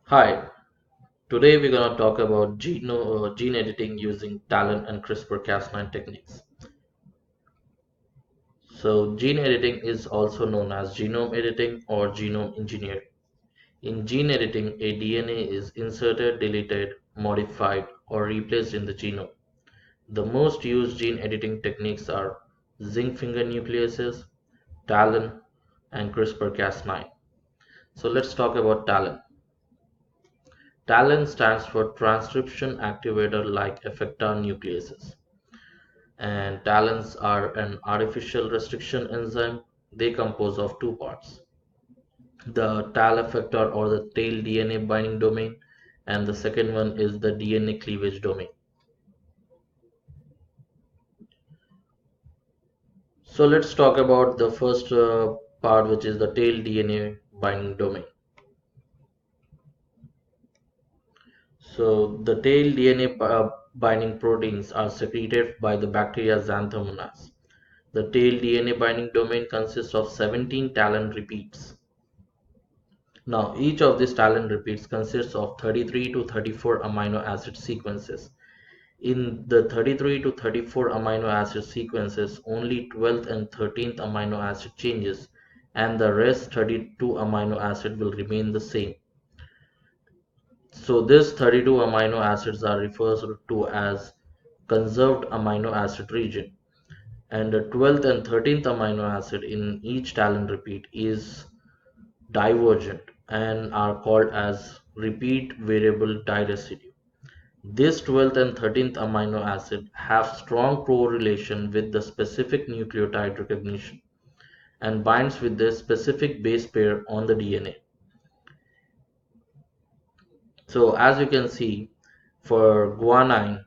Hi, today we're going to talk about gene editing using TALEN and CRISPR-Cas9 techniques. So, gene editing is also known as genome editing or genome engineering. In gene editing, a DNA is inserted, deleted, modified, or replaced in the genome. The most used gene editing techniques are zinc finger nucleases, TALEN, and CRISPR-Cas9. So, let's talk about TALEN. TALEN stands for transcription activator like effector nucleases. And talons are an artificial restriction enzyme. They compose of two parts: the tal effector or the tail DNA binding domain, and the second one is the DNA cleavage domain. So let's talk about the first part, which is the tail DNA binding domain. So the tail DNA binding proteins are secreted by the bacteria Xanthomonas. The tail DNA binding domain consists of 17 talon repeats. Now, each of these TALEN repeats consists of 33 to 34 amino acid sequences. In the 33 to 34 amino acid sequences, only 12th and 13th amino acid changes, and the rest 32 amino acid will remain the same. So, these 32 amino acids are referred to as conserved amino acid region, and the 12th and 13th amino acid in each TALEN repeat is divergent and are called as repeat variable diresidue. This 12th and 13th amino acid have strong correlation with the specific nucleotide recognition and binds with the specific base pair on the DNA. So as you can see, for guanine,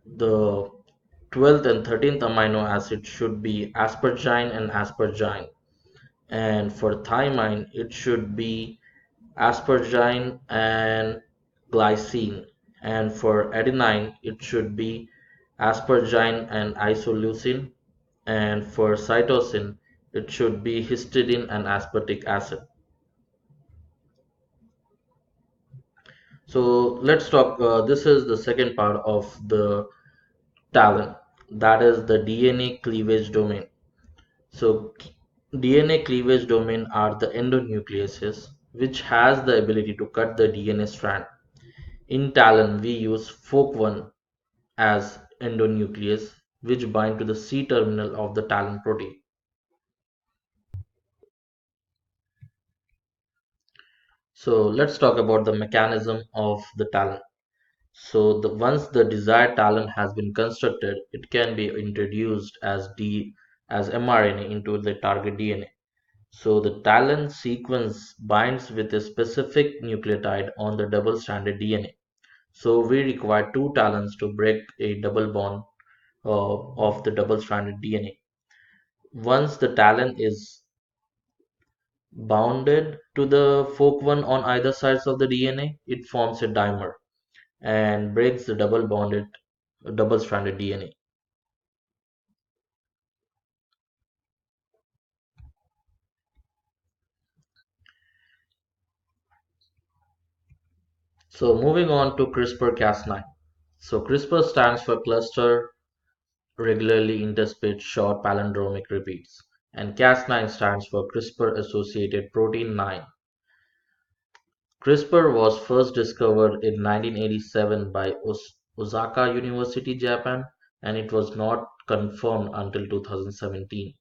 the 12th and 13th amino acid should be asparagine and asparagine, and for thymine it should be asparagine and glycine, and for adenine it should be asparagine and isoleucine, and for cytosine it should be histidine and aspartic acid. So let's talk, this is the second part of the TALEN, that is the DNA cleavage domain. So DNA cleavage domain are the endonucleases which has the ability to cut the DNA strand. In TALEN, we use FOC1 as endonuclease, which bind to the C terminal of the TALEN protein. So let's talk about the mechanism of the TALEN. So once the desired TALEN has been constructed, it can be introduced as mRNA into the target DNA. So the TALEN sequence binds with a specific nucleotide on the double-stranded DNA. So we require two talons to break a double bond of the double-stranded DNA. Once the talon is bounded to the fork one on either sides of the DNA, it forms a dimer and breaks the double-stranded DNA. So moving on to CRISPR-Cas9. So CRISPR stands for cluster regularly interspersed short palindromic repeats, and Cas9 stands for CRISPR-associated protein 9. CRISPR was first discovered in 1987 by Osaka University, Japan, and it was not confirmed until 2017.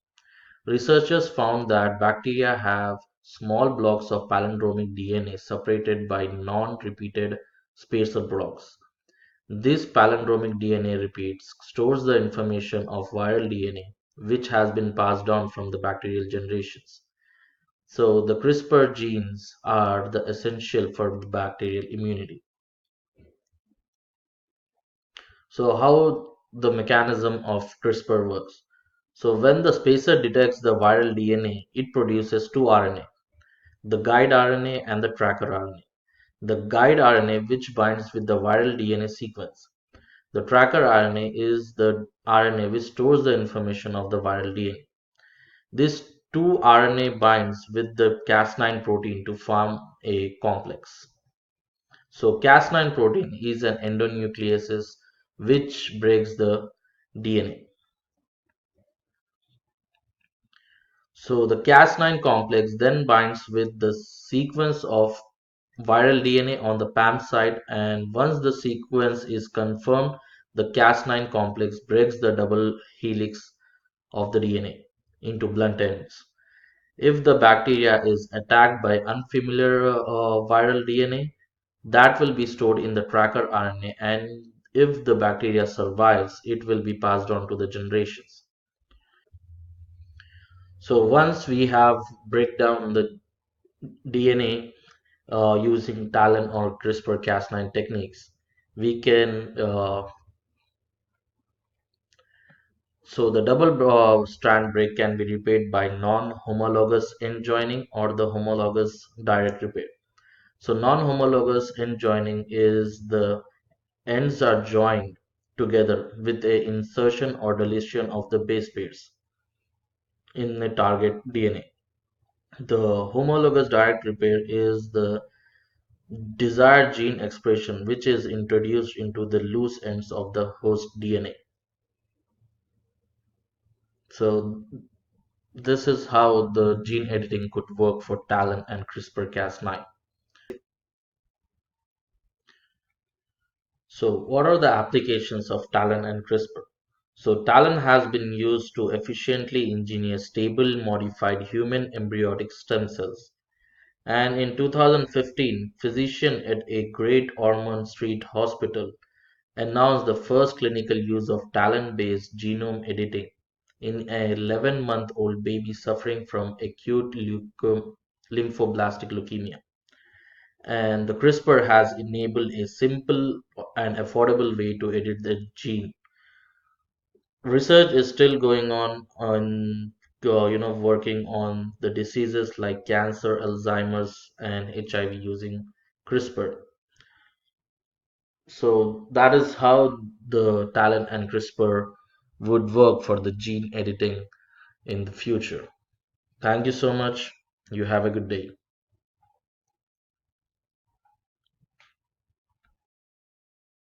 Researchers found that bacteria have small blocks of palindromic DNA separated by non-repeated spacer blocks. This palindromic DNA repeats stores the information of viral DNA, which has been passed down from the bacterial generations. So the CRISPR genes are the essential for bacterial immunity. So how the mechanism of CRISPR works. So when the spacer detects the viral DNA, it produces two RNA, the guide RNA and the tracker RNA. The guide RNA which binds with the viral DNA sequence. The tracker RNA is the RNA which stores the information of the viral DNA. This two RNA binds with the Cas9 protein to form a complex. So Cas9 protein is an endonucleases which breaks the DNA. So the Cas9 complex then binds with the sequence of viral DNA on the PAM site, and once the sequence is confirmed, the Cas9 complex breaks the double helix of the DNA into blunt ends. If the bacteria is attacked by unfamiliar viral DNA, that will be stored in the tracker RNA, and if the bacteria survives, it will be passed on to the generations. So once we have break down the DNA using TALEN or CRISPR-Cas9 techniques, we can so the double strand break can be repaired by non-homologous end joining or the homologous direct repair. So non-homologous end joining is the ends are joined together with a insertion or deletion of the base pairs in the target DNA. The homologous direct repair is the desired gene expression which is introduced into the loose ends of the host DNA. So this is how the gene editing could work for TALEN and CRISPR-Cas9. So what are the applications of TALEN and CRISPR? So TALEN has been used to efficiently engineer stable modified human embryonic stem cells. And in 2015, physicians at a Great Ormond Street hospital announced the first clinical use of TALEN-based genome editing in an 11-month-old baby suffering from acute lymphoblastic leukemia. And the CRISPR has enabled a simple and affordable way to edit the gene. Research is still going on working on the diseases like cancer, Alzheimer's, and HIV using CRISPR. So that is how the talent and CRISPR would work for the gene editing in the future. Thank you so much. You have a good day.